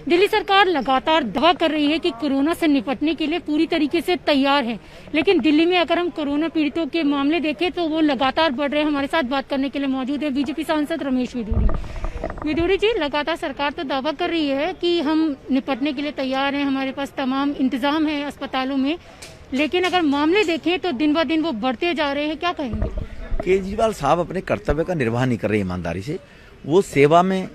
दिल्ली सरकार लगातार दावा कर रही है कि कोरोना से निपटने के लिए पूरी तरीके से तैयार है, लेकिन दिल्ली में अगर हम कोरोना पीड़ितों के मामले देखें तो वो लगातार बढ़ रहे हैं। हमारे साथ बात करने के लिए मौजूद है बीजेपी सांसद रमेश विदुड़ी जी। लगातार सरकार तो दावा कर रही है कि हम निपटने के लिए तैयार हैं, हमारे पास तमाम इंतजाम है अस्पतालों में, लेकिन अगर मामले देखें तो दिन ब दिन वो बढ़ते जा रहे हैं। क्या कहेंगे? केजरीवाल साहब अपने कर्तव्य का निर्वाह नहीं कर रहे ईमानदारी से। वो सेवा में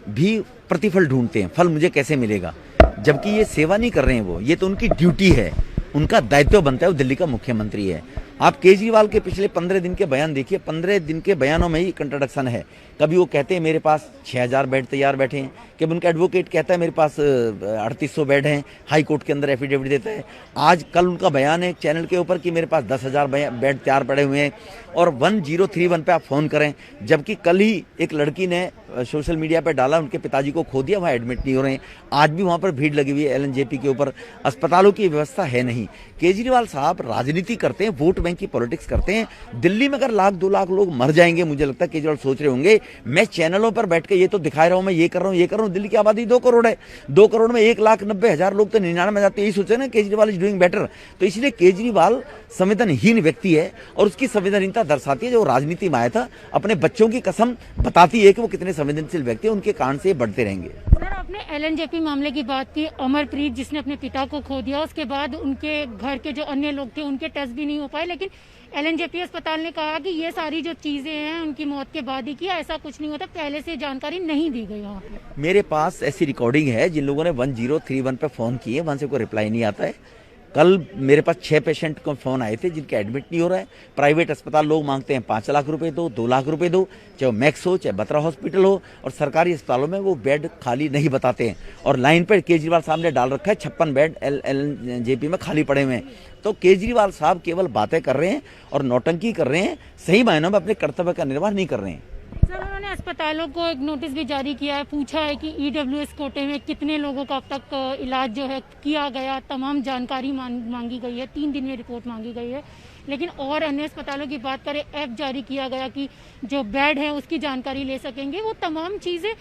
भी प्रतिफल ढूंढते हैं, फल मुझे कैसे मिलेगा, जबकि ये सेवा नहीं कर रहे हैं। वो ये तो उनकी ड्यूटी है, उनका दायित्व बनता है। वो दिल्ली का मुख्यमंत्री है। आप केजरीवाल के पिछले 15 दिन के बयान देखिए। 15 दिन के बयानों में ही कंट्राडिक्शन है। कभी वो कहते हैं मेरे पास 6000 बेड तैयार बैठे हैं, कभी उनका एडवोकेट कहता है मेरे पास 3800 बेड हैं, हाई कोर्ट के अंदर एफिडेविट देता है। आज कल उनका बयान है एक चैनल के ऊपर कि मेरे पास 10,000 बेड तैयार पड़े हुए हैं, और 1031 पे आप फोन करें। जबकि कल ही एक लड़की ने सोशल मीडिया पे डाला उनके पिताजी को खो दिया, वहाँ एडमिट नहीं हो रहे हैं। आज भी वहाँ पर भीड़ लगी हुई है एलएनजेपी के ऊपर। अस्पतालों की व्यवस्था है नहीं। केजरीवाल साहब राजनीति करते हैं, वोट बैंक की पॉलिटिक्स करते हैं। दिल्ली में अगर 1,00,000 2 लाख लोग मर जाएंगे, मुझे लगता है केजरीवाल सोच रहे होंगे मैं चैनलों पर बैठ के ये तो दिखा रहा हूं, मैं ये कर रहा हूं, ये कर रहा हूं। दिल्ली की आबादी 2 करोड़ है। 2 करोड़ में 1,90,000 लोग तो 99 में जाते, यही सोचे ना केजरीवाल इज डूइंग बेटर। तो इसलिए केजरीवाल संवेदनहीन व्यक्ति है, और उसकी संवेदनहीनता दर्शाती है जो राजनीति में आया था। अपने बच्चों की कसम बताती है कि वो कितने संवेदनशील व्यक्ति है। उनके कारण से बढ़ते रहेंगे। सर, आपने एलएनजेपी मामले की बात की। अमरप्रीत जिसने अपने पिता को खो दिया, उसके बाद उनके घर के जो अन्य लोग थे उनके टेस्ट भी नहीं हो पाए, लेकिन एलएनजेपी अस्पताल ने कहा कि ये सारी जो चीजें हैं उनकी मौत के बाद ही किया, ऐसा कुछ नहीं होता, पहले से जानकारी नहीं दी गई वहाँ पे। मेरे पास ऐसी रिकॉर्डिंग है जिन लोगों ने 1031 पे फोन किए, वहां से कोई रिप्लाई नहीं आता है। कल मेरे पास 6 पेशेंट को फोन आए थे जिनके एडमिट नहीं हो रहा है। प्राइवेट अस्पताल लोग मांगते हैं 5 लाख रुपए दो, 2 लाख रुपए दो, चाहे वो मैक्स हो चाहे बत्रा हॉस्पिटल हो, और सरकारी अस्पतालों में वो बेड खाली नहीं बताते हैं। और लाइन पर केजरीवाल साहब ने डाल रखा है 56 बेड एलएनजेपी में खाली पड़े हुए हैं। तो केजरीवाल साहब केवल बातें कर रहे हैं और नौटंकी कर रहे हैं, सही मायनों में अपने कर्तव्य का निर्वाह नहीं कर रहे हैं। सर, उन्होंने अस्पतालों को एक नोटिस भी जारी किया है, पूछा है कि ईडब्ल्यूएस कोटे में कितने लोगों का अब तक इलाज जो है किया गया, तमाम जानकारी मांगी गई है। 3 दिन में रिपोर्ट मांगी गई है। लेकिन और अन्य अस्पतालों की बात करें, ऐप जारी किया गया कि जो बेड है उसकी जानकारी ले सकेंगे। वो तमाम चीजें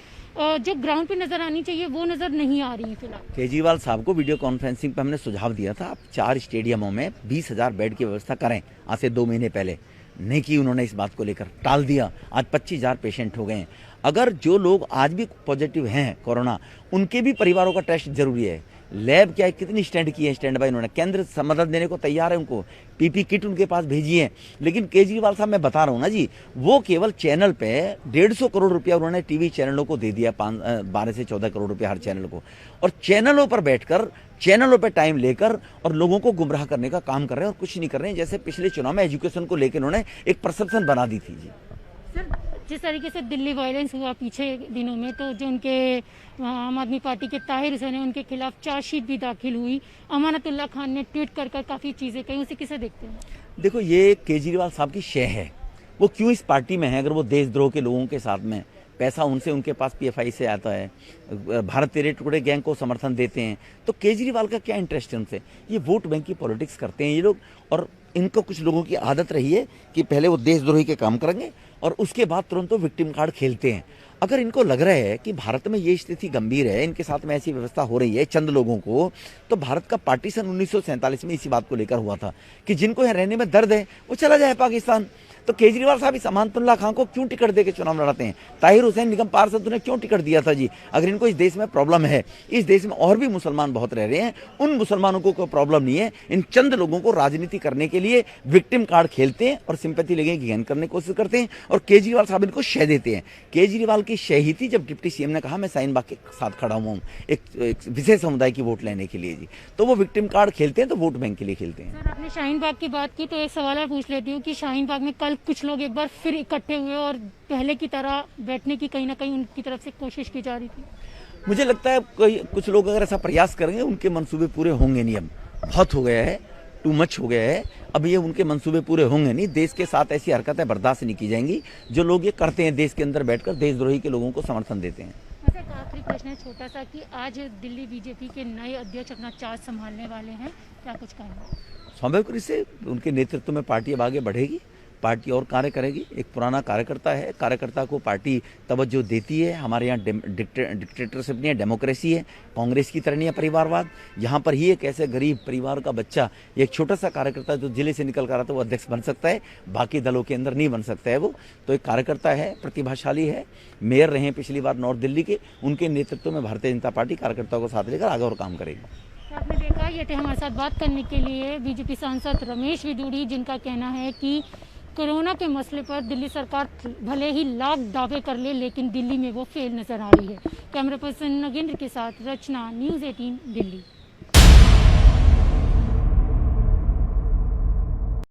जो ग्राउंड पे नजर आनी चाहिए वो नजर नहीं आ रही फिलहाल। केजरीवाल साहब को वीडियो कॉन्फ्रेंसिंग पर हमने सुझाव दिया था, आप 4 स्टेडियमों में 20,000 बेड की व्यवस्था करें, आज से 2 महीने पहले। नहीं की उन्होंने, इस बात को लेकर टाल दिया। आज 25,000 पेशेंट हो गए हैं। अगर जो लोग आज भी पॉजिटिव हैं कोरोना, उनके भी परिवारों का टेस्ट जरूरी है। लैब क्या है, कितनी स्टैंड की है, स्टैंड बाय उन्होंने। केंद्र मदद देने को तैयार है, उनको पीपी किट उनके पास भेजी है। लेकिन केजरीवाल साहब, मैं बता रहा हूं ना जी, वो केवल चैनल पे 150 करोड़ रुपया उन्होंने टीवी चैनलों को दे दिया, 12 से 14 करोड़ रुपया हर चैनल को, और चैनलों पर बैठकर चैनलों पे टाइम लेकर और लोगों को गुमराह करने का काम कर रहे हैं, और कुछ नहीं कर रहे हैं। जैसे पिछले चुनाव में एजुकेशन को लेकर उन्होंने एक परसेप्शन बना दी थी जी। सर, जिस तरीके से दिल्ली वायलेंस हुआ पीछे दिनों में, तो जो उनके आम आदमी पार्टी के ताहिर हुसैन है, उनके खिलाफ चार्जशीट भी दाखिल हुई। अमानतुल्लाह खान ने ट्वीट कर काफी चीजें कही, उसे किसे देखते हैं? देखो, ये केजरीवाल साहब की शय है। वो क्यों इस पार्टी में है? अगर वो देशद्रोह के लोगों के साथ में, पैसा उनके पास पीएफआई से आता है, भारत तेरे टुकड़े गैंग को समर्थन देते हैं, तो केजरीवाल का क्या इंटरेस्ट है उनसे? ये वोट बैंक की पॉलिटिक्स करते हैं ये लोग। और इनको कुछ लोगों की आदत रही है कि पहले वो देशद्रोही के काम करेंगे और उसके बाद तुरंत वो विक्टिम कार्ड खेलते हैं। अगर इनको लग रहा है कि भारत में ये स्थिति गंभीर है, इनके साथ में ऐसी व्यवस्था हो रही है चंद लोगों को, तो भारत का पार्टीशन 1947 में इसी बात को लेकर हुआ था कि जिनको यहाँ रहने में दर्द है वो चला जाए पाकिस्तान। तो केजरीवाल साहब इस अमानतुल्लाह खान को क्यों टिकट देकर चुनाव लड़ाते हैं? ताहिर हुसैन निगम पार्षद ने क्यों टिकट दिया था जी? अगर इनको इस देश में प्रॉब्लम है, इस देश में और भी मुसलमान बहुत रह रहे हैं, उन मुसलमानों को कोई प्रॉब्लम नहीं है। इन चंद लोगों को राजनीति करने के लिए विक्टिम कार्ड खेलते हैं और सिंपैथी लेने की गेन करने की कोशिश करते हैं, और केजरीवाल साहब इनको शय देते हैं। केजरीवाल की शय ही थी जब डिप्टी सीएम ने कहा मैं शाहीन बाग के साथ खड़ा हुआ हूँ एक विशेष समुदाय की वोट लेने के लिए जी। तो वो विक्टिम कार्ड खेलते हैं, तो वोट बैंक के लिए खेलते हैं। सर, आपने शाहीन बाग की बात की, तो एक सवाल और पूछ लेती हूँ कि शाहीन बाग में कल कुछ लोग एक बार फिर इकट्ठे हुए और पहले की तरह बैठने की कहीं ना कहीं उनकी तरफ से कोशिश की जा रही थी। मुझे लगता है कुछ लोग अगर ऐसा प्रयास करेंगे, उनके मंसूबे पूरे होंगे नहीं। अब बहुत हो गया है, टू मच हो गया है। अब ये उनके मंसूबे पूरे होंगे नहीं। देश के साथ ऐसी हरकतें बर्दाश्त नहीं की जाएंगी जो लोग ये करते हैं, देश के अंदर बैठकर देशद्रोही के लोगों को समर्थन देते हैं। अच्छा, एक आखिरी प्रश्न है छोटा सा कि आज दिल्ली बीजेपी के नए अध्यक्ष अपना चार्ज संभालने वाले हैं, क्या कुछ कहेंगे? स्वाभाविक रूप से उनके नेतृत्व में पार्टी अब आगे बढ़ेगी। पार्टी और कार्य करेगी। एक पुराना कार्यकर्ता है, कार्यकर्ता को पार्टी तवज्जो देती है। हमारे यहाँ डिक्टेटरशिप नहीं है, डेमोक्रेसी है। कांग्रेस की तरह नहीं है परिवारवाद। यहाँ पर ही एक ऐसे गरीब परिवार का बच्चा, एक छोटा सा कार्यकर्ता जो जिले से निकल कर आता है, वो अध्यक्ष बन सकता है, बाकी दलों के अंदर नहीं बन सकता है वो। तो एक कार्यकर्ता है, प्रतिभाशाली है, मेयर रहे पिछली बार नॉर्थ दिल्ली के, उनके नेतृत्व में भारतीय जनता पार्टी कार्यकर्ताओं को साथ लेकर आगे और काम करेगी। आपने देखा, ये थे हमारे साथ बात करने के लिए बीजेपी सांसद रमेश विदुड़ी, जिनका कहना है कि कोरोना के मसले पर दिल्ली सरकार भले ही लाख दावे कर ले, लेकिन दिल्ली में वो फेल नजर आ रही है। कैमरा पर्सन नगेंद्र के साथ रचना, न्यूज़ 18 दिल्ली।